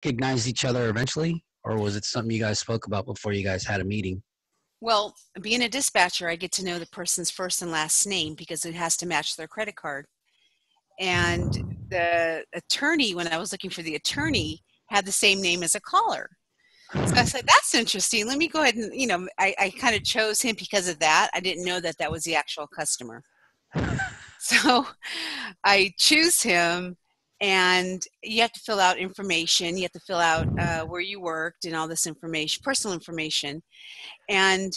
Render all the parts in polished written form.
recognize each other eventually, or was it something you guys spoke about before you guys had a meeting? Well, being a dispatcher, I get to know the person's first and last name because it has to match their credit card. And the attorney, when I was looking for the attorney, had the same name as a caller. So I said, that's interesting. Let me go ahead and, I kind of chose him because of that. I didn't know that that was the actual customer. So I choose him, and you have to fill out information. You have to fill out where you worked and all this information, personal information. And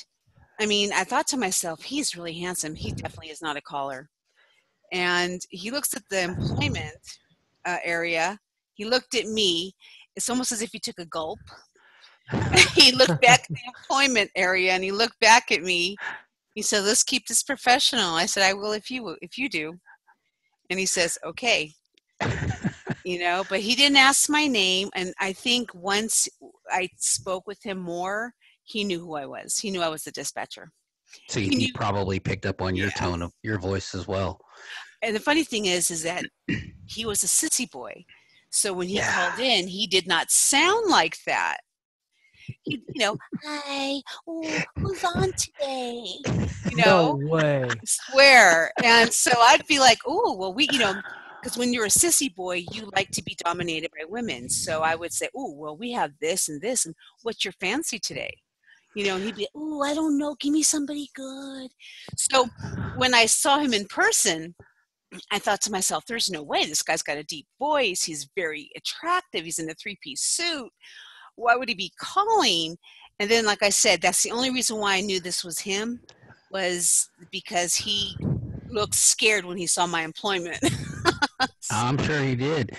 I mean, I thought to myself, he's really handsome. He definitely is not a caller. And he looks at the employment area. He looked at me. It's almost as if he took a gulp. He looked back at the employment area, and he looked back at me. He said, "Let's keep this professional." I said, "I will if you do." And he says, "Okay." But he didn't ask my name. And I think once I spoke with him more, he knew who I was. He knew I was the dispatcher. So He he knew, probably picked up on your yeah. tone of your voice as well. And the funny thing is that he was a sissy boy. So when he Yeah. called in, he did not sound like that. Hi, who's on today? No way. I swear. And so I'd be like, oh, well, because when you're a sissy boy, you like to be dominated by women. So I would say, oh, well, we have this and this, and what's your fancy today? And he'd be, oh, I don't know, give me somebody good. So when I saw him in person, I thought to myself, there's no way. This guy's got a deep voice. He's very attractive. He's in a three-piece suit. Why would he be calling? And then, like I said, that's the only reason why I knew this was him, was because he looked scared when he saw my employment. I'm sure he did.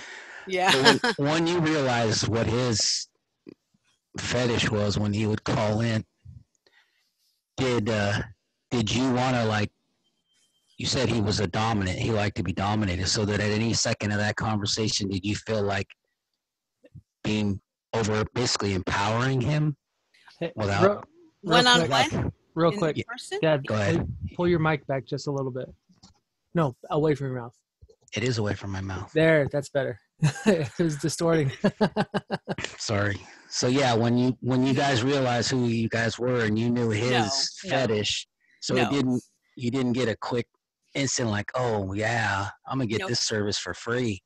Yeah. So when you realized what his fetish was when he would call in, did you want to, like, you said he was a dominant, he liked to be dominated, so that at any second of that conversation, did you feel like being over, basically empowering him without one-on-one? Real quick. Dad, go ahead. Pull your mic back just a little bit. No, away from your mouth. It is away from my mouth. There, that's better. It was distorting. Sorry. So yeah, when you guys realized who you guys were and you knew his fetish, so you didn't get a quick instant like, oh yeah, I'm gonna get this service for free.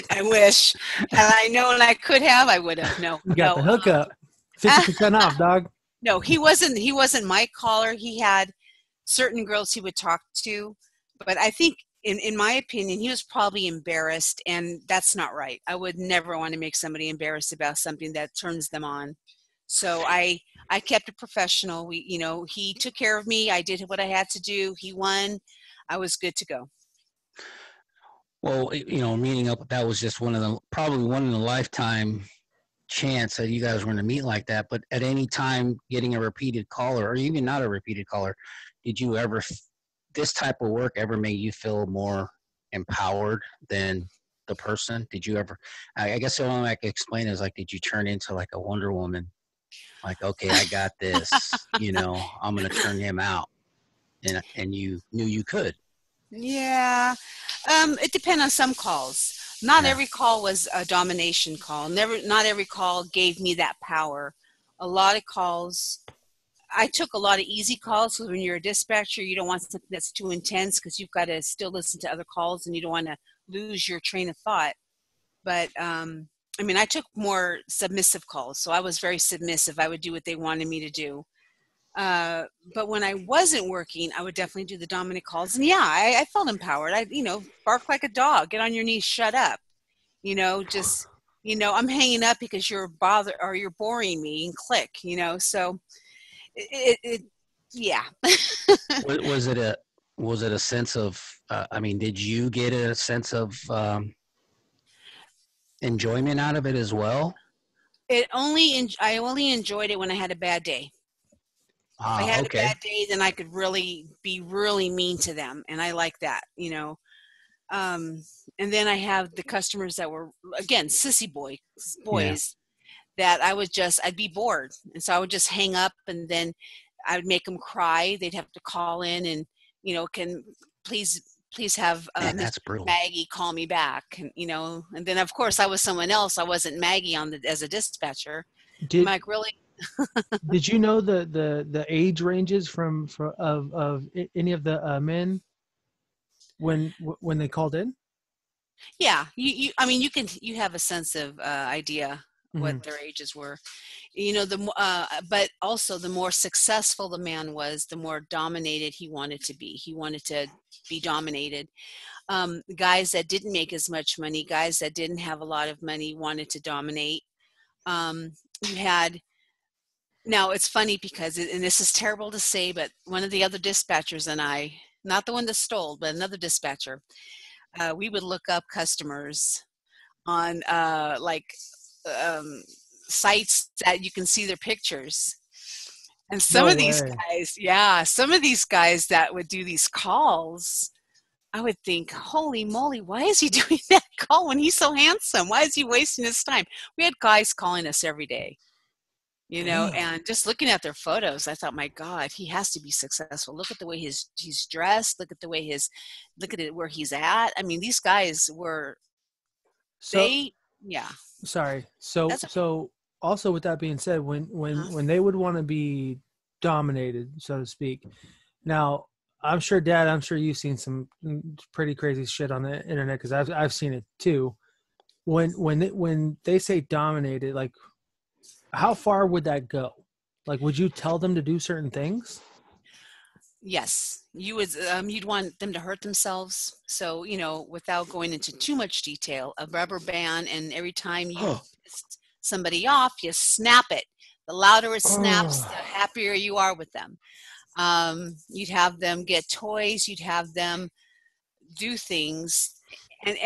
I wish. Had I known I could have, I would have. No. You got the hookup. 50% off, dog. No, he wasn't my caller. He had certain girls he would talk to, but I think in my opinion, he was probably embarrassed, and that's not right. I would never want to make somebody embarrassed about something that turns them on. So I kept it professional. He took care of me. I did what I had to do. He won. I was good to go. Well, meeting up, that was just probably one in a lifetime chance that you guys were going to meet like that. But at any time getting a repeated caller, or even not a repeated caller, did you ever, this type of work ever make you feel more empowered than the person? Did you ever, I guess the only way I could explain is, like, did you turn into like a Wonder Woman? Like, okay, I got this, I'm going to turn him out. And you knew you could. Yeah. It depends on some calls. Not every call was a domination call. Not every call gave me that power. A lot of calls, I took a lot of easy calls, because when you're a dispatcher, you don't want something that's too intense, because you've got to still listen to other calls and you don't want to lose your train of thought. But I took more submissive calls, so I was very submissive. I would do what they wanted me to do. But when I wasn't working, I would definitely do the dominant calls. And I felt empowered. I bark like a dog, get on your knees, shut up. I'm hanging up because you're boring me, and click, so yeah. Was it a sense of, did you get a sense of enjoyment out of it as well? I only enjoyed it when I had a bad day. If I had a bad day, then I could be really mean to them, and I like that, and then I have the customers that were, again, sissy boys, that I'd be bored, and so I would just hang up, and then I would make them cry. They'd have to call in and, can please please have Man, Miss that's brutal. Maggie call me back. And, and then of course I was someone else. I wasn't Maggie as a dispatcher. I'm Did like, really? did you know the age ranges of any of the men when they called in? Yeah. I mean, you have a sense of idea Mm-hmm. what their ages were. But also the more successful the man was, the more dominated he wanted to be. He wanted to be dominated. Guys that didn't make as much money, guys that didn't have a lot of money wanted to dominate. You had, now it's funny because, and this is terrible to say, but one of the other dispatchers and I, not the one that stole, but another dispatcher, we would look up customers on um, sites that you can see their pictures. And some No of these way. guys, some of these guys that would do these calls, I would think, holy moly, why is he doing that call when he's so handsome? Why is he wasting his time? We had guys calling us every day, Damn. and just looking at their photos, I thought, my God, he has to be successful. Look at the way he's dressed. Look at the way look at it where he's at. I mean, these guys were, So yeah. sorry. So That's okay. so also with that being said, when they would want to be dominated, so to speak. Now, I'm sure, Dad, I'm sure you've seen some pretty crazy shit on the internet because I've seen it too. When they say dominated, like, how far would that go? Like, would you tell them to do certain things? Yes, you would. You'd want them to hurt themselves. So, without going into too much detail, a rubber band, and every time you pissed somebody off, you snap it. The louder it snaps, the happier you are with them. You'd have them get toys. You'd have them do things, and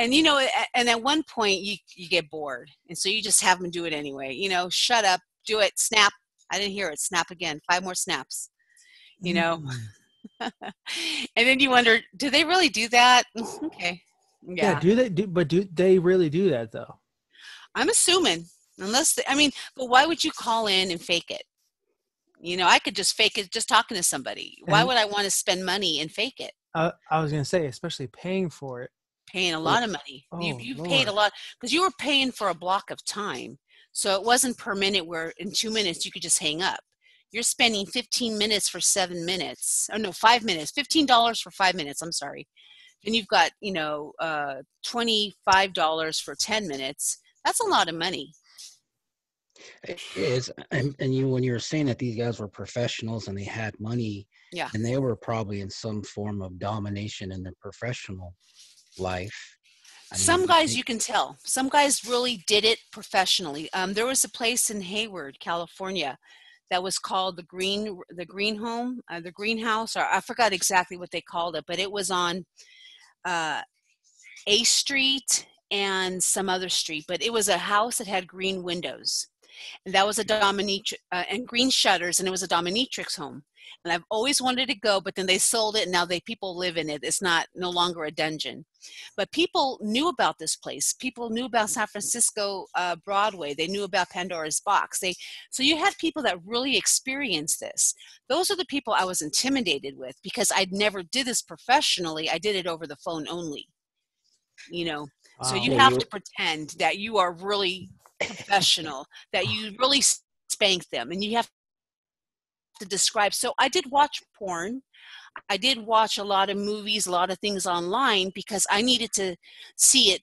and at one point you get bored, and so you just have them do it anyway. Shut up, do it, snap. I didn't hear it. Snap again. 5 more snaps. And then you wonder, do they really do that? Okay. Yeah. Do they really do that though? I'm assuming, but why would you call in and fake it? I could just fake it just talking to somebody. Why would I want to spend money and fake it? I was going to say, especially paying for it. Paying a lot of money. You Lord. paid a lot because you were paying for a block of time. So it wasn't per minute where in 2 minutes you could just hang up. You're spending 15 minutes for 7 minutes. Oh no, 5 minutes. $15 for 5 minutes. I'm sorry. And you've got, $25 for 10 minutes. That's a lot of money. It is, and when you were saying that these guys were professionals and they had money, Yeah, and they were probably in some form of domination in their professional life. some guys you can tell. Some guys really did it professionally. There was a place in Hayward, California, that was called the greenhouse, or I forgot exactly what they called it, but it was on A Street and some other street. But it was a house that had green windows. And that was a dominatrix and green shutters, and it was a dominatrix home. And I've always wanted to go, but then they sold it, and now people live in it. It's no longer a dungeon. But people knew about this place. People knew about San Francisco Broadway. They knew about Pandora's Box. So you had people that really experienced this. Those are the people I was intimidated with because I never did this professionally. I did it over the phone only. So you have to pretend that you are really professional, that you really spank them, and you have to describe. So I did watch porn. I did watch a lot of movies, a lot of things online because I needed to see it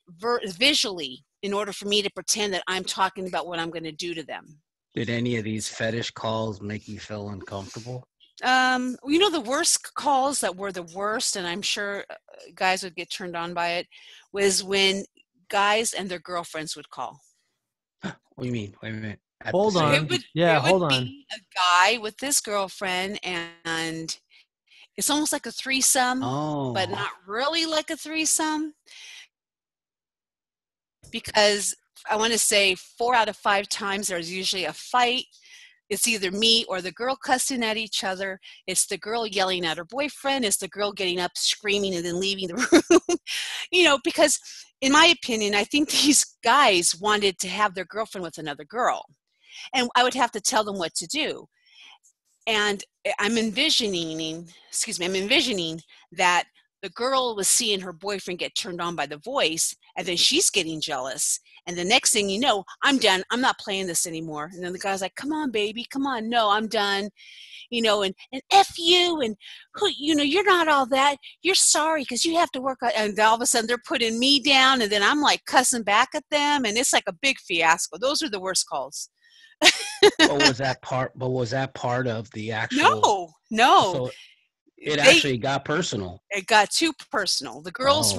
visually in order for me to pretend that I'm talking about what I'm going to do to them. Did any of these fetish calls make you feel uncomfortable? The worst calls that were the worst, and I'm sure guys would get turned on by it, was when guys and their girlfriends would call. What do you mean? Wait a minute. Hold on. It would be a guy with his girlfriend, and it's almost like a threesome, but not really like a threesome. Because I want to say 4 out of 5 times there's usually a fight. It's either me or the girl cussing at each other. It's the girl yelling at her boyfriend. It's the girl getting up, screaming, and then leaving the room. Because in my opinion, I think these guys wanted to have their girlfriend with another girl. And I would have to tell them what to do. And I'm envisioning that the girl was seeing her boyfriend get turned on by the voice, and then she's getting jealous. And the next thing you know, I'm done. I'm not playing this anymore. And then the guy's like, come on, baby, come on. No, I'm done. And F you, and who, you're not all that. You're sorry because you have to work. And all of a sudden they're putting me down, and then I'm like cussing back at them, and it's like a big fiasco. Those are the worst calls. But was that part of the actual? No. So it actually got personal. It got too personal. The girls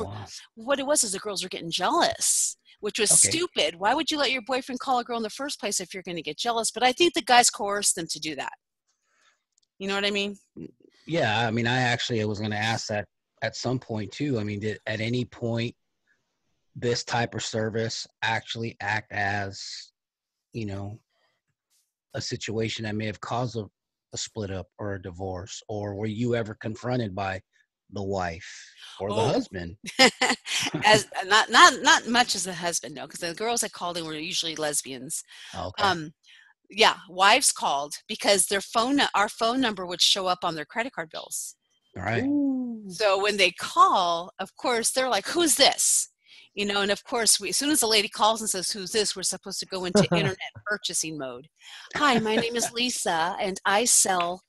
what it was is the girls were getting jealous, which was stupid. Why would you let your boyfriend call a girl in the first place if you're going to get jealous? But I think the guys coerced them to do that. You know what I mean? Yeah, I mean, I was going to ask that at some point too. I mean, did at any point this type of service actually act as, a situation that may have caused a split up or a divorce, or were you ever confronted by the wife or the husband? As not much as the husband, no, because the girls that called in were usually lesbians. Okay. Yeah, wives called because our phone number would show up on their credit card bills. All right. Ooh. So when they call, of course, they're like, who's this? And of course, as soon as the lady calls and says, who's this, we're supposed to go into internet purchasing mode. Hi, my name is Lisa, and I sell,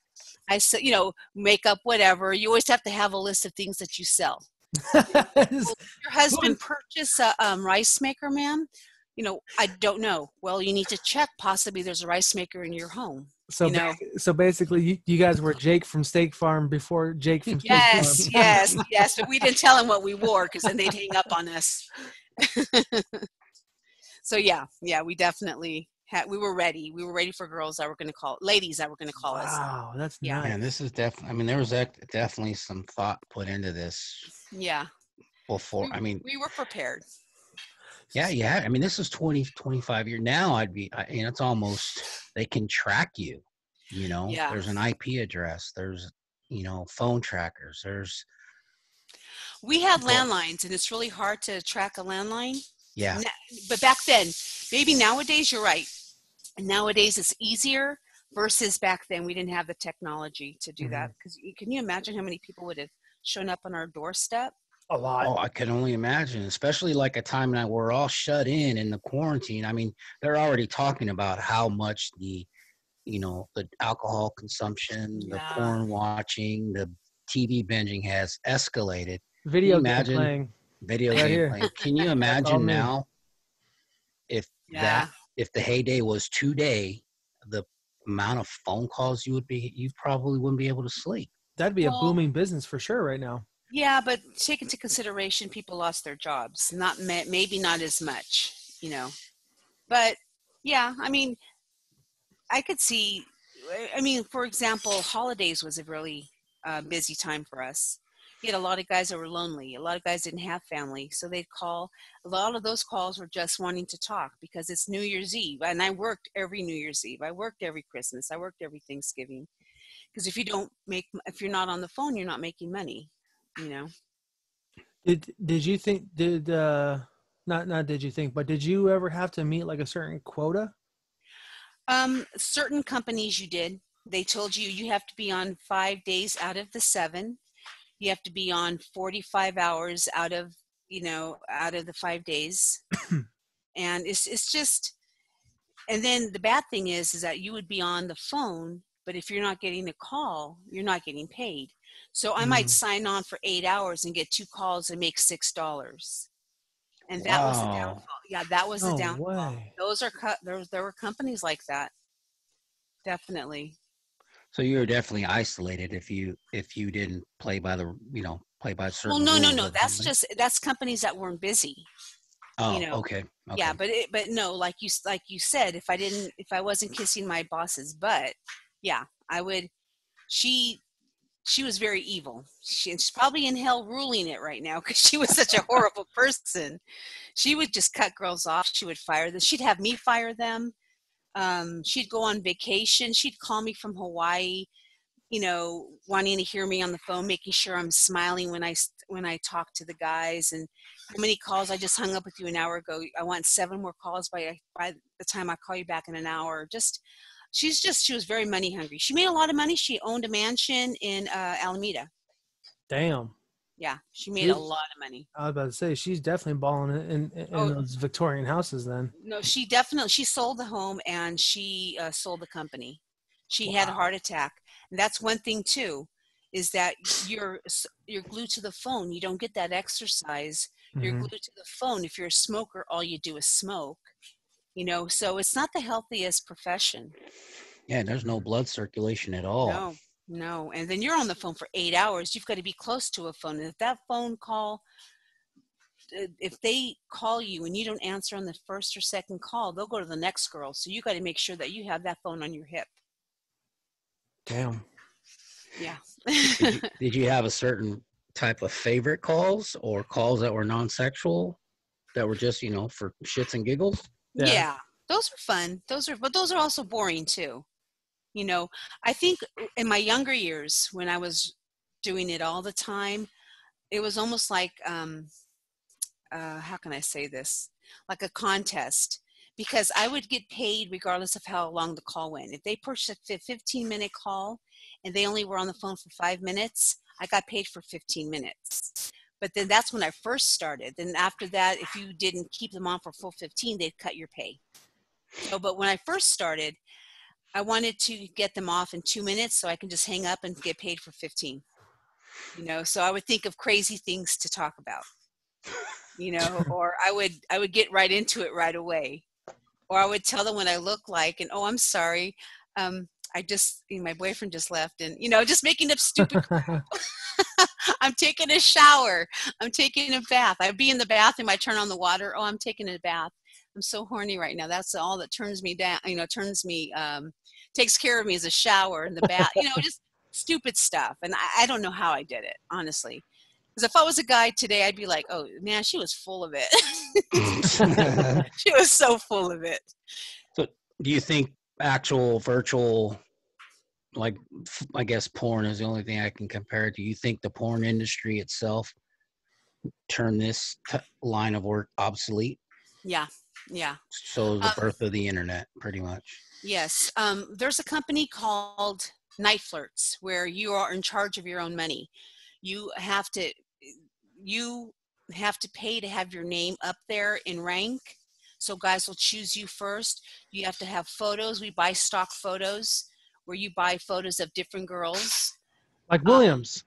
makeup, whatever. You always have to have a list of things that you sell. Will your husband purchase a rice maker, ma'am? I don't know. Well, you need to check. Possibly there's a rice maker in your home. So, so basically, you guys were Jake from Steak Farm before Jake from Steak Farm. Yes. But we didn't tell him what we wore because then they'd hang up on us. So yeah, we definitely we were ready. We were ready for ladies that were going to call us. Wow, that's nice. Man, this is definitely. I mean, there was definitely some thought put into this. Yeah. Before, we were prepared. Yeah. I mean, this is 25 years now. It's almost, they can track you, Yeah. There's an IP address. There's, phone trackers. We had landlines, and it's really hard to track a landline. Yeah. But back then, maybe nowadays, you're right. Nowadays it's easier versus back then we didn't have the technology to do that. Because can you imagine how many people would have shown up on our doorstep? A lot. Oh, I can only imagine, especially like a time that we're all shut in the quarantine. I mean, they're already talking about how much the alcohol consumption, the porn watching, the TV binging has escalated. Video game playing. Can you imagine now if the heyday was today, the amount of phone calls you probably wouldn't be able to sleep. That'd be a booming business for sure right now. Yeah, but take into consideration people lost their jobs. Maybe not as much, But yeah, I mean, I could see. I mean, for example, holidays was a really busy time for us. You had a lot of guys that were lonely. A lot of guys didn't have family, so they'd call. A lot of those calls were just wanting to talk because it's New Year's Eve, and I worked every New Year's Eve. I worked every Christmas. I worked every Thanksgiving. Because if you're not on the phone, you're not making money. Did you think not did you think, but did you ever have to meet like a certain quota? Certain companies you did. They told you have to be on 5 days out of the 7. You have to be on 45 hours out of the 5 days. And it's just, and then the bad thing is that you would be on the phone, but if you're not getting a call, you're not getting paid. So I might sign on for 8 hours and get 2 calls and make $6. And that was the downfall. Yeah, that was the downfall. Way. There were companies like that. Definitely. So you were definitely isolated if you didn't play by the certain. Well, no. rules. That's companies that weren't busy. Oh, okay. Yeah, but no, like you said, if I wasn't kissing my boss's butt, yeah, I would. She was very evil. She's probably in hell ruling it right now because she was such a horrible person. She would just cut girls off. She would fire them. She'd have me fire them. She'd go on vacation. She'd call me from Hawaii, wanting to hear me on the phone, making sure I'm smiling when I talk to the guys. And how many calls I just hung up with you an hour ago. I want 7 more calls by the time I call you back in an hour. She was very money hungry. She made a lot of money. She owned a mansion in Alameda. Damn. Yeah, she made a lot of money. I was about to say she's definitely balling in those Victorian houses. Then no, she sold the home and she sold the company. She had a wow. heart attack, and that's one thing too, is that you're glued to the phone. You don't get that exercise. You're Mm-hmm. glued to the phone. If you're a smoker, all you do is smoke. So it's not the healthiest profession. Yeah, there's no blood circulation at all. No, no. And then you're on the phone for 8 hours. You've got to be close to a phone. And if that phone call, if they call you and you don't answer on the first or second call, they'll go to the next girl. So you got to make sure that you have that phone on your hip. Damn. Yeah. Did you have a certain type of favorite calls or calls that were non-sexual that were just, for shits and giggles? Yeah. Those were fun. But those are also boring too. I think in my younger years when I was doing it all the time, it was almost like, how can I say this? Like a contest, because I would get paid regardless of how long the call went. If they pushed a 15-minute call and they only were on the phone for 5 minutes, I got paid for 15 minutes. But then that's when I first started. Then after that, if you didn't keep them on for full 15, they'd cut your pay. But when I first started, I wanted to get them off in 2 minutes so I can just hang up and get paid for 15. So I would think of crazy things to talk about. Or I would get right into it right away. Or I would tell them what I look like and, oh, I'm sorry. My boyfriend just left and, just making up stupid crap. I'm taking a shower. I'm taking a bath. I'd be in the bathroom. I turn on the water. Oh, I'm taking a bath. I'm so horny right now. That's all that turns me down, takes care of me is a shower in the bath, just stupid stuff. And I don't know how I did it, honestly. Because if I was a guy today, I'd be like, oh, man, she was full of it. She was so full of it. So do you think actual virtual, like, I guess porn is the only thing I can compare it to. You think the porn industry itself turned this line of work obsolete? Yeah. So the birth of the internet, pretty much. Yes. There's a company called Night Flirts where you are in charge of your own money. You have to pay to have your name up there in rank. So guys will choose you first. You have to have photos. We buy stock photos where you buy photos of different girls. Like Williams.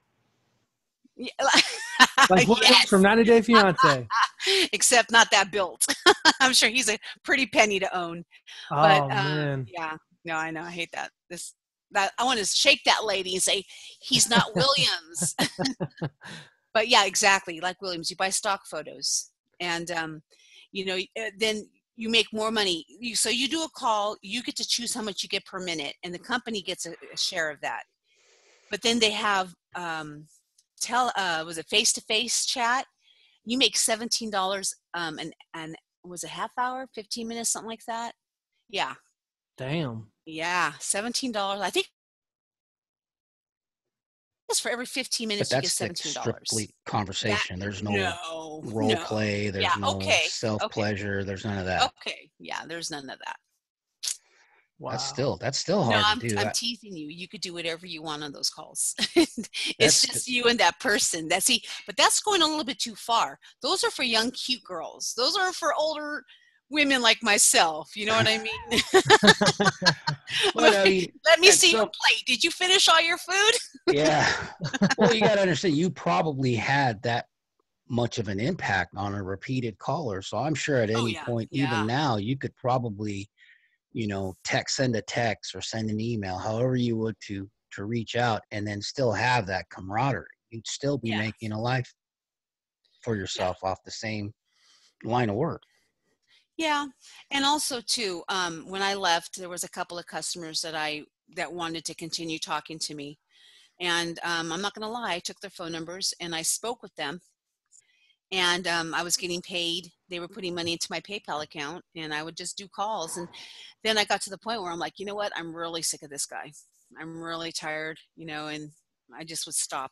Like Williams Yes. from 90 Day Fiance. Except not that built. I'm sure he's a pretty penny to own. Oh, but man. yeah, no, I know. I hate that. That I want to shake that lady and say, he's not Williams. But yeah, exactly. Like Williams, you buy stock photos and, then you make more money. So you do a call, you get to choose how much you get per minute and the company gets a share of that. But then they have, was it face-to-face chat? You make $17 and was it half hour, 15 minutes, something like that? Yeah. Damn. Yeah, $17. I think it's for every 15 minutes you get $17. Strictly conversation. There's no role play. There's no self-pleasure. There's none of that. Okay. Yeah, there's none of that. Wow. That's still hard to do. I'm teasing you. You could do whatever you want on those calls. It's just you and that person. But that's going a little bit too far. Those are for young, cute girls. Those are for older women like myself. You know what I mean? Let me see your plate. Did you finish all your food? Yeah. Well, you got to understand, you probably had that much of an impact on a repeated caller. So I'm sure at any point, even now, you could probably, send a text or send an email, however you would to reach out and then still have that camaraderie. You'd still be making a life for yourself off the same line of work. Yeah. And also too, when I left, there was a couple of customers that wanted to continue talking to me. And I'm not going to lie, I took their phone numbers and I spoke with them. And I was getting paid. They were putting money into my PayPal account and I would just do calls. And then I got to the point where I'm like, you know what? I'm really sick of this guy. I'm really tired, and I just would stop.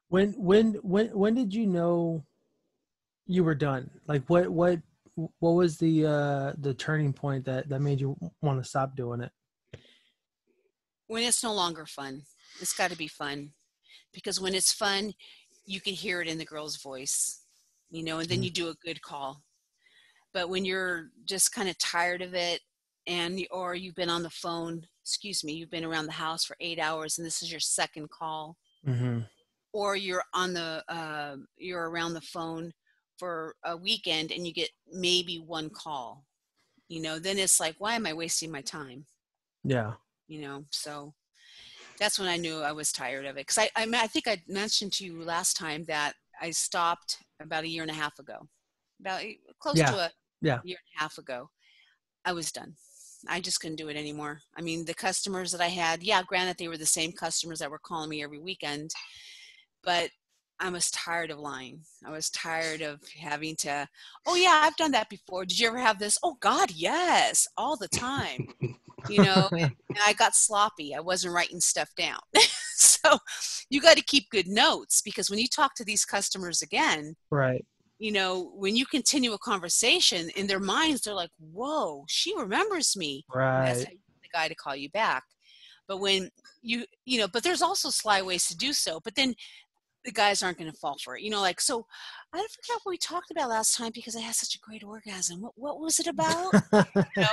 When did you know you were done? Like what was the turning point that made you want to stop doing it? When it's no longer fun. It's got to be fun. Because when it's fun, you can hear it in the girl's voice, you know, and then you do a good call. But when you're just kind of tired of it, or you've been on the phone, you've been around the house for 8 hours and this is your second call, Mm-hmm. or you're around the phone for a weekend and you get maybe one call, you know, then it's like, why am I wasting my time? Yeah. You know, so that's when I knew I was tired of it. Because I think I mentioned to you last time that I stopped about a year and a half ago, about close to a year and a half ago. I was done. I just couldn't do it anymore. I mean, the customers that I had, yeah, granted, they were the same customers that were calling me every weekend, but I was tired of lying. I was tired of having to, oh yeah, I've done that before. Did you ever have this? Oh God, yes, all the time. You know, and I got sloppy. I wasn't writing stuff down. So you got to keep good notes, because when you talk to these customers again, right, you know, when you continue a conversation, in their minds, they're like, whoa, she remembers me. And that's right. how you get the guy to call you back. But when you know, but there's also sly ways to do so. But then the guys aren't going to fall for it. You know, like, so I forgot what we talked about last time because I had such a great orgasm. What was it about? You know,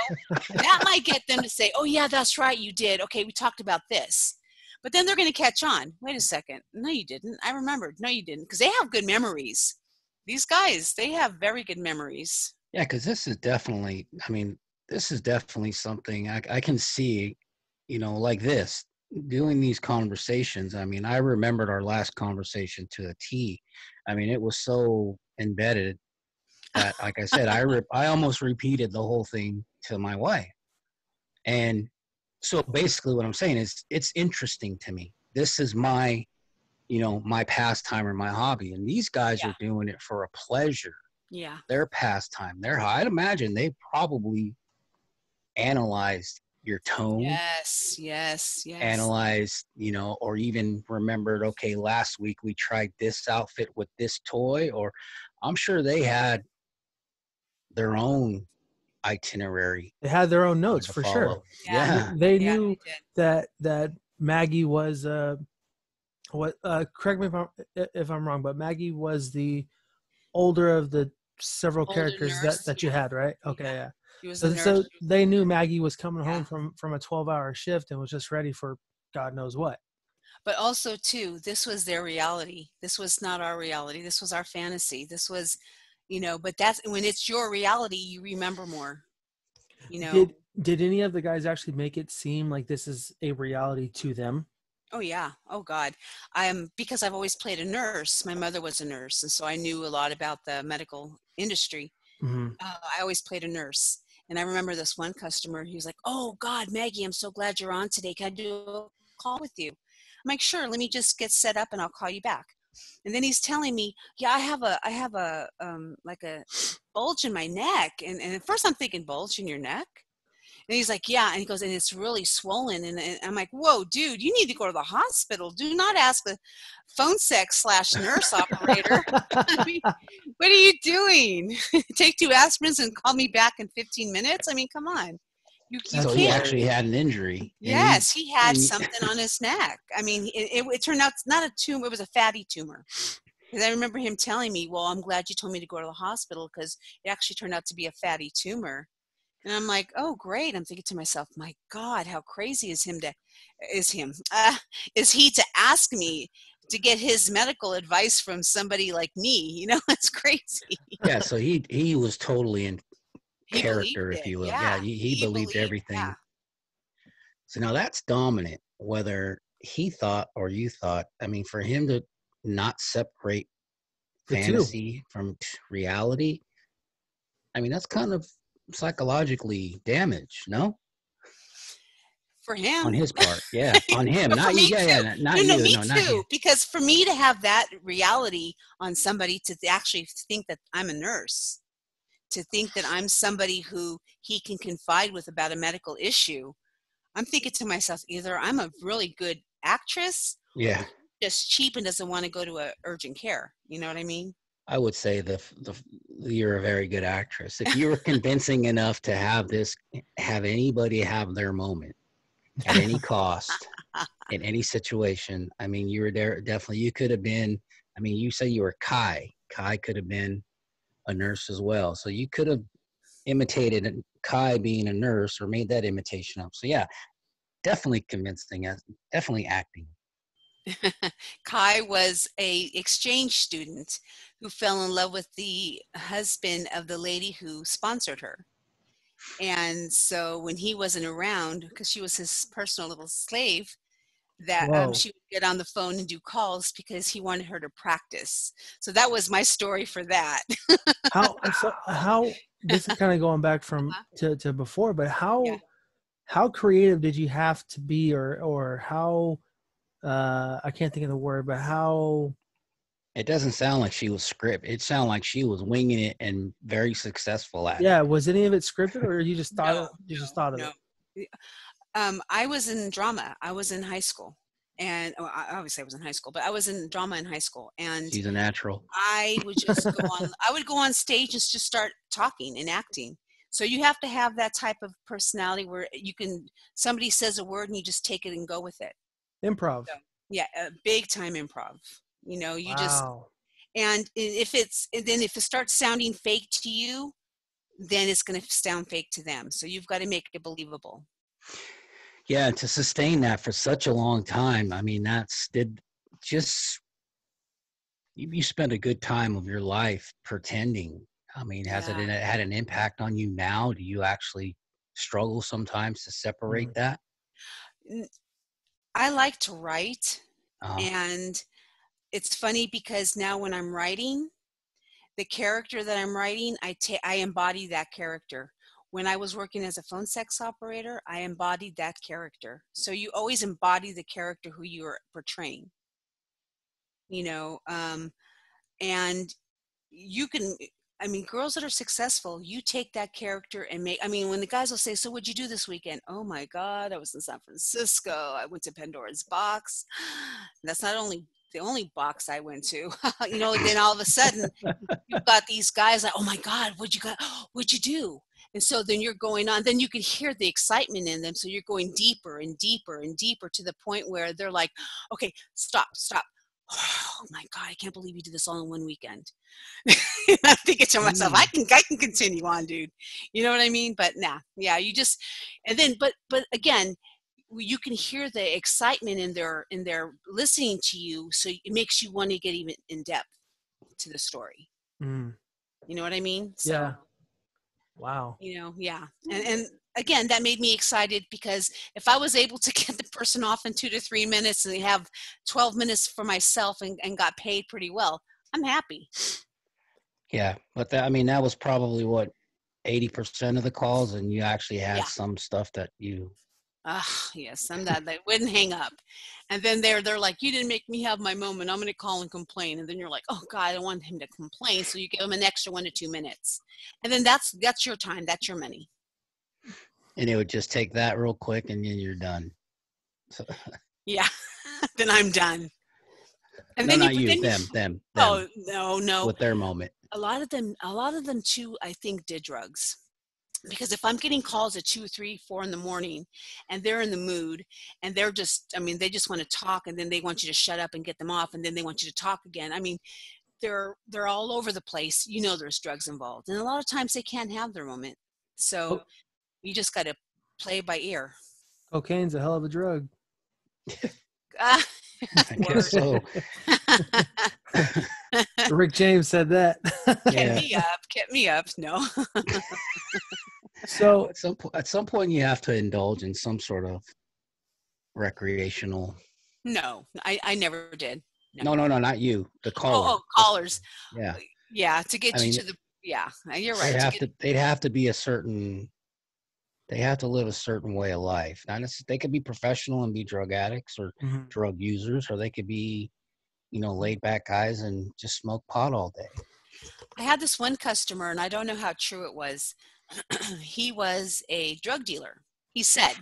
that might get them to say, oh yeah, that's right, you did. Okay, we talked about this. But then they're going to catch on. Wait a second. No, you didn't. I remembered. No, you didn't. Because they have good memories. These guys, they have very good memories. Yeah, because this is definitely, I mean, this is definitely something I can see, you know, like this, doing these conversations. I mean, I remembered our last conversation to a T. I mean, it was so embedded that, like I said, I almost repeated the whole thing to my wife. And so basically what I'm saying is it's interesting to me. This is my, you know, my pastime or my hobby. And these guys Yeah. are doing it for a pleasure. Yeah. Their pastime. I'd imagine they probably analyzed your tone, Yes. analyzed, you know, or even remembered, okay, last week we tried this outfit with this toy, or I'm sure they had their own itinerary They had their own notes to for follow. sure. Yeah. They Yeah, knew they did. that Maggie was correct me if I'm wrong, but Maggie was the older of the several Older characters nurse. that you had, right? Okay, Yeah. yeah. She was a nurse. So they knew Maggie was coming Yeah. home from a 12-hour shift and was just ready for God knows what. But also too, this was their reality. This was not our reality. This was our fantasy. This was, you know, but that's when it's your reality, you remember more, you know. Did any of the guys actually make it seem like this is a reality to them? Oh yeah. Oh God. Because I've always played a nurse. My mother was a nurse, and so I knew a lot about the medical industry. Mm-hmm. I always played a nurse. And I remember this one customer, he was like, oh God, Maggie, I'm so glad you're on today. Can I do a call with you? I'm like, sure, let me just get set up and I'll call you back. And then he's telling me, yeah, I have a like a bulge in my neck. And at first I'm thinking, bulge in your neck? And he's like, yeah. And he goes, and it's really swollen. And I'm like, whoa, dude, you need to go to the hospital. Do not ask the phone sex / nurse operator. I mean, what are you doing? Take 2 aspirins and call me back in 15 minutes? I mean, come on. You So can't. he actually had an injury. Yes, he had something on his neck. I mean, it turned out it's not a tumor. It was a fatty tumor. Because I remember him telling me, well, I'm glad you told me to go to the hospital because it actually turned out to be a fatty tumor. And I'm like, oh, great. I'm thinking to myself, my God, how crazy is he to ask me to get his medical advice from somebody like me? You know, it's crazy. Yeah, so he was totally in He believed character, if it. you will. Yeah, Yeah. he believed everything. Yeah. So now that's dominant, whether he thought or you thought. I mean, for him to not separate The two. fantasy from reality, I mean, that's kind of psychologically damaged, no? For him. On his part, yeah. On him, But for not you. me Yeah, too. yeah, not No, you. me No, not you. too. Because for me to have that reality on somebody, to actually think that I'm a nurse, to think that I'm somebody who he can confide with about a medical issue, I'm thinking to myself, either I'm a really good actress, Yeah, or just cheap and doesn't want to go to a urgent care. You know what I mean? I would say you're a very good actress. If you were convincing enough to have anybody have their moment at any cost in any situation, I mean, you were there. Definitely, you could have been I mean, you say you were Kai. Kai could have been a nurse as well. So you could have imitated Kai being a nurse or made that imitation up. So yeah, definitely convincing. Definitely acting. Kai was a exchange student who fell in love with the husband of the lady who sponsored her. And so when he wasn't around, because she was his personal little slave, that Whoa. she would get on the phone and do calls because he wanted her to practice. So that was my story for that. How this is kind of going back from to before, but Yeah. how creative did you have to be, or how I can't think of the word, but how It doesn't sound like she was scripted. It sounded like she was winging it and very successful at it. yeah, was any of it scripted, or you just thought No, just thought of no. it? I was in drama. I was in high school, and obviously I was in high school, but I was in drama in high school, and She's a natural. I would just go on. I would go on stage and just start talking and acting. So you have to have that type of personality where you can. Somebody says a word and you just take it and go with it. Improv. So, yeah, big time improv. You know, you just Wow. and if it starts sounding fake to you, then it's going to sound fake to them. So you've got to make it believable. Yeah, to sustain that for such a long time. I mean, just you spent a good time of your life pretending. I mean, has it Yeah. had an impact on you now? Do you actually struggle sometimes to separate that? I like to write, Uh, and it's funny because now when I'm writing, the character that I'm writing, I embody that character. When I was working as a phone sex operator, I embodied that character. So you always embody the character who you are portraying, you know, and you can, I mean, girls that are successful, you take that character and when the guys will say, so what'd you do this weekend? Oh my God, I was in San Francisco. I went to Pandora's Box. That's not only the only box I went to, then all of a sudden you've got these guys like, oh my God, what'd you do? And so then you're going on, then you can hear the excitement in them. So you're going deeper and deeper and deeper to the point where they're like, okay, stop. Oh my God, I can't believe you did this all in one weekend. I'm thinking to myself, I can continue on, dude. You know what I mean? But nah, yeah, you just, and then, but again, you can hear the excitement in their listening to you. So it makes you want to get even in depth to the story. Mm. You know what I mean? So, Yeah. Wow. yeah. And again, that made me excited because if I was able to get the person off in 2 to 3 minutes and have 12 minutes for myself and got paid pretty well, I'm happy. yeah, but that was probably what 80% of the calls, and you actually had Yeah. some stuff that you. Yes, some that they wouldn't hang up. And then they're like, you didn't make me have my moment. I'm going to call and complain. And then you're like, oh God, I don't want him to complain. So you give him an extra 1 to 2 minutes. And then that's your time. That's your money. And it would just take that real quick, and then you're done. So, Yeah. Then I'm done. And no, then not you, them. Oh, no. With their moment. A lot of them too, I think, did drugs. Because if I'm getting calls at 2, 3, 4 in the morning and they're in the mood and they're just, they just want to talk and then they want you to shut up and get them off and then they want you to talk again. They're all over the place. There's drugs involved. And a lot of times they can't have their moment. So you just got to play by ear. Cocaine's a hell of a drug. I guess so. Rick James said that. Get me up. No. So at some point you have to indulge in some sort of recreational. No, I never did. No, not you. The caller. Oh, callers. Yeah. To get you to the. Yeah, you're right. They'd have to be a certain. They have to live a certain way of life. They could be professional and be drug addicts or drug users, or they could be, laid back guys and just smoke pot all day. I had this one customer, and I don't know how true it was. He was a drug dealer, he said.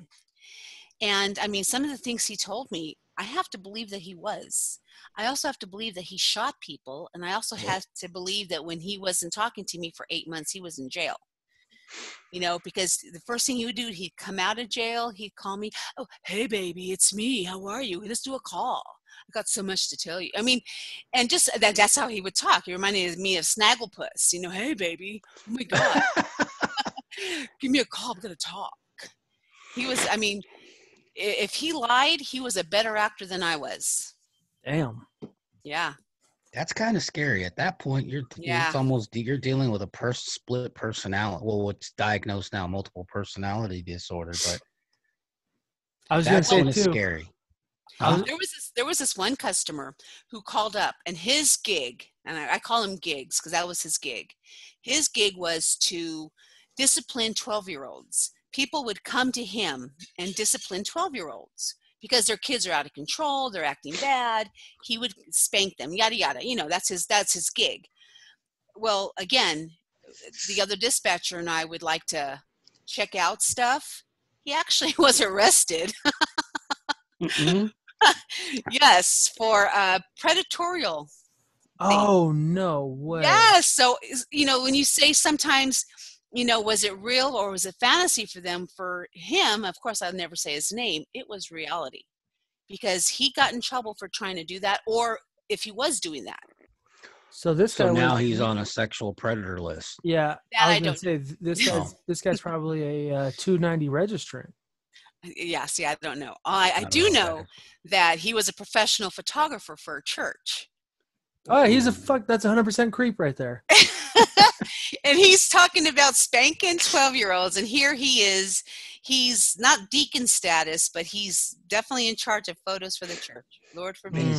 And some of the things he told me, I have to believe that he was. I also have to believe that he shot people. And I also have to believe that when he wasn't talking to me for 8 months, he was in jail. because the first thing he would do, he'd come out of jail, he'd call me, oh, hey, baby, it's me. How are you? Let's do a call. I got so much to tell you. I mean, and just that's how he would talk. He reminded me of Snagglepuss, hey, baby, oh my God, give me a call. I'm going to talk. He was, if he lied, he was a better actor than I was. Damn. Yeah. That's kind of scary. At that point, it's almost, you're dealing with a split personality. Well, what's diagnosed now, multiple personality disorder, but I was going to say too. Scary. Huh? There was this one customer who called up, and his gig, and I call him gigs because that was his gig. His gig was to discipline 12-year-olds. People would come to him and discipline 12-year-olds. Because their kids are out of control, they're acting bad, he would spank them, yada yada. That's his gig. Well, again, the other dispatcher and I would like to check out stuff. He actually was arrested. Yes, for predatorial. Oh, no way. Yes. So when you say sometimes, was it real or was it fantasy for them? For him, of course, I'll never say his name. It was reality because he got in trouble for trying to do that, or if he was doing that. So now he's on a sexual predator list. Yeah, I was going to say this guy's probably a 290 registrant. Yeah, see, I don't know. I do know that he was a professional photographer for a church. Oh, he's that's 100% creep right there. And he's talking about spanking 12-year-olds, and here he is. He's not deacon status, but he's definitely in charge of photos for the church. Lord forbid.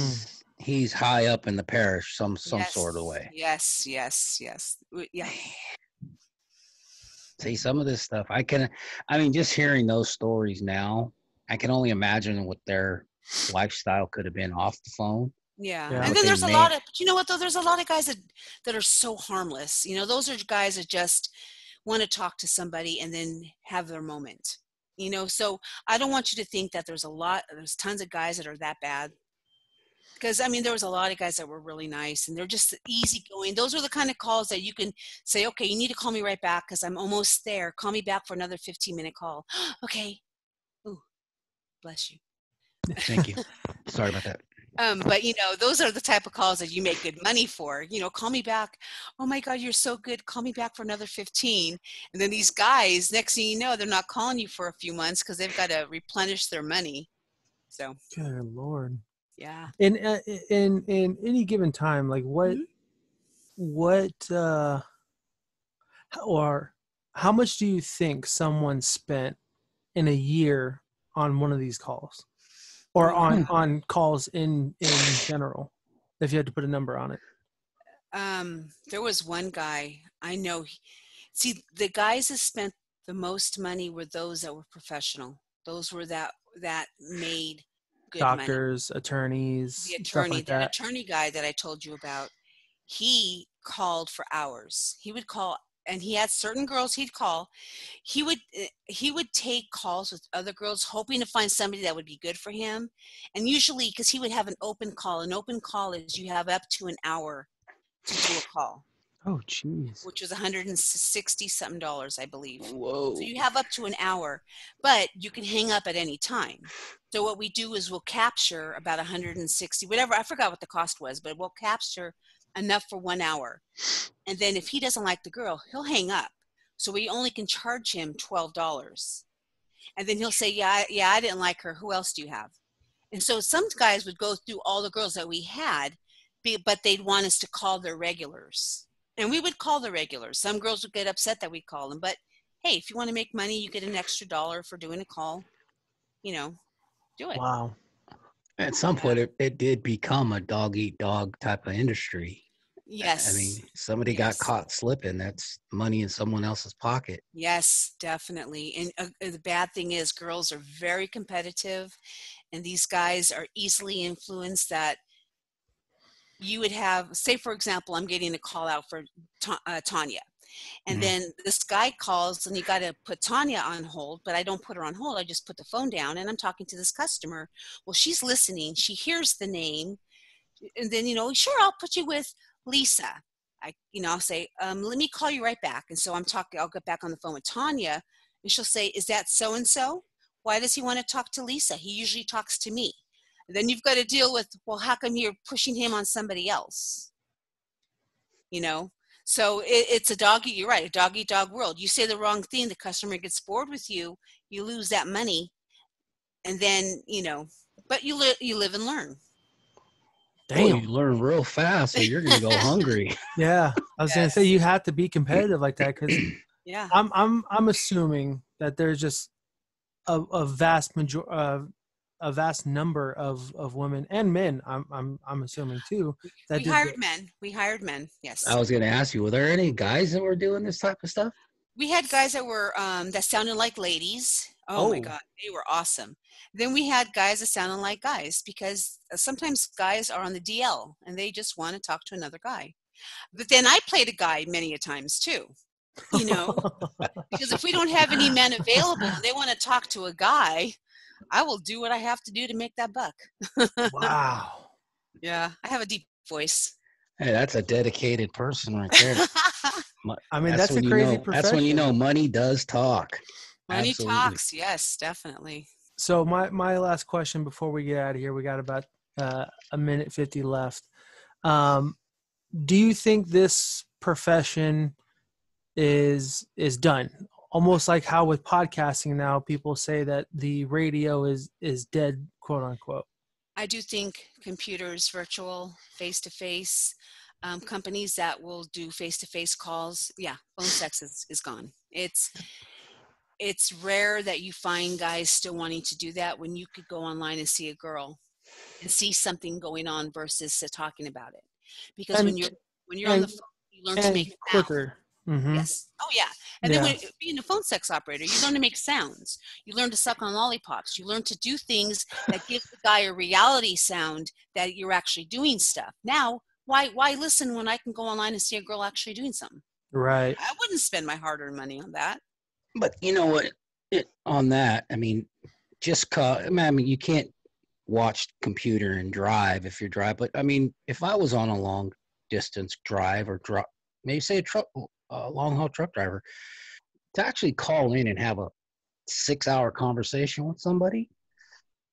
He's high up in the parish, some sort of way. Yes. Yeah. See, some of this stuff, just hearing those stories now, I can only imagine what their lifestyle could have been off the phone. Yeah. And then there's a lot of, but you know what though? There's a lot of guys that are so harmless. Those are guys that just want to talk to somebody and then have their moment. So I don't want you to think that there's tons of guys that are that bad. Because, there was a lot of guys that were really nice and they're just easygoing. Those are the kind of calls that you can say, okay, you need to call me right back because I'm almost there. Call me back for another 15-minute call. Okay. Ooh, bless you. Thank you. Sorry about that. But those are the type of calls that you make good money for. Call me back. Oh my God, you're so good. Call me back for another 15. And then these guys, next thing you know, they're not calling you for a few months because they've got to replenish their money. So. Good Lord. Yeah. In any given time, like or how much do you think someone spent in a year on one of these calls? Or on calls in general, if you had to put a number on it? There was one guy I know. The guys that spent the most money were those that were professional. Those were that made good doctors, money. Attorneys, the attorney, stuff like that attorney guy that I told you about. He called for hours. He would call. And he had certain girls he'd call. He would take calls with other girls, hoping to find somebody that would be good for him. And usually, because he would have an open call is you have up to an hour to do a call. Oh, jeez. Which was $160-something, I believe. Whoa. So you have up to an hour, but you can hang up at any time. So what we do is we'll capture about 160, whatever. I forgot what the cost was, but we'll capture enough for 1 hour. And then if he doesn't like the girl, he'll hang up. So we only can charge him $12. And then he'll say, yeah, I didn't like her. Who else do you have? And so some guys would go through all the girls that we had, but they'd want us to call their regulars. And we would call the regulars. Some girls would get upset that we call them. But, hey, if you want to make money, you get an extra $1 for doing a call. Do it. Wow. At some point, it did become a dog-eat-dog type of industry. Yes. Somebody got caught slipping. That's money in someone else's pocket. Yes, definitely. And the bad thing is girls are very competitive, and these guys are easily influenced that you would have, say, for example, I'm getting a call out for Tanya. And then this guy calls and you got to put Tanya on hold, but I don't put her on hold. I just put the phone down and I'm talking to this customer. Well, she's listening. She hears the name. And then, sure, I'll put you with Lisa. I'll say, let me call you right back. And so I'll get back on the phone with Tanya, and she'll say, is that so-and-so? Why does he want to talk to Lisa? He usually talks to me. And then you've got to deal with, well, how come you're pushing him on somebody else? So it's you're right, a dog eat dog world. You say the wrong thing, the customer gets bored with you, you lose that money. And then, but you live and learn. Damn. Oh, you learn real fast, so you're going to go hungry. Yeah. I was going to say, you have to be competitive like that, because yeah. I'm assuming that there's just a vast number of women and men. I'm assuming too. That We hired men. Yes. I was going to ask you, were there any guys that were doing this type of stuff? We had guys that were that sounded like ladies. Oh my God, they were awesome. Then we had guys that sounded like guys, because sometimes guys are on the DL and they just want to talk to another guy. But then I played a guy many a times too, because if we don't have any men available and they want to talk to a guy, I will do what I have to do to make that buck. Wow. Yeah, I have a deep voice. Hey, that's a dedicated person right there. I mean, that's a crazy profession. That's when you know money does talk. Money talks, yes, definitely. So my last question before we get out of here, we got about a minute 50 left. Do you think this profession is done? Almost like how with podcasting now, people say that the radio is dead, quote unquote. I do think computers, virtual, face-to-face, companies that will do face-to-face calls, phone sex is gone. It's rare that you find guys still wanting to do that when you could go online and see a girl and see something going on versus talking about it. Because when you're on the phone, you learn to make quicker. Mm-hmm. Yes. Oh yeah. And then when being a phone sex operator, you learn to make sounds. You learn to suck on lollipops. You learn to do things that give the guy a reality sound that you're actually doing stuff. Now, why listen when I can go online and see a girl actually doing something? Right. I wouldn't spend my hard-earned money on that. But you know what? On that, I mean, you can't watch computer and drive if you're driving. But I mean, if I was on a long distance drive or maybe say a long haul truck driver, to actually call in and have a 6-hour conversation with somebody,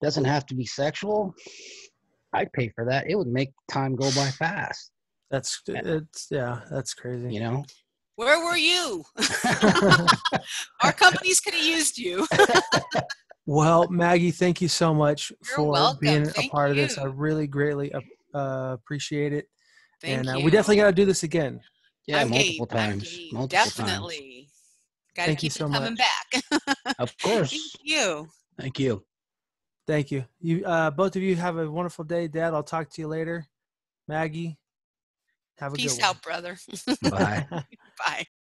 doesn't have to be sexual. I'd pay for that. It would make time go by fast. That's crazy. Where were you? Our companies could have used you. Well, Maggie, thank you so much for being a part of this. I really greatly appreciate it. Thank you. We definitely got to do this again. Yeah, multiple times. Definitely. Got to keep coming back. Of course. Thank you. Thank you. You both of you have a wonderful day. Dad, I'll talk to you later. Maggie, have a good one. Peace out, brother. Bye. Bye.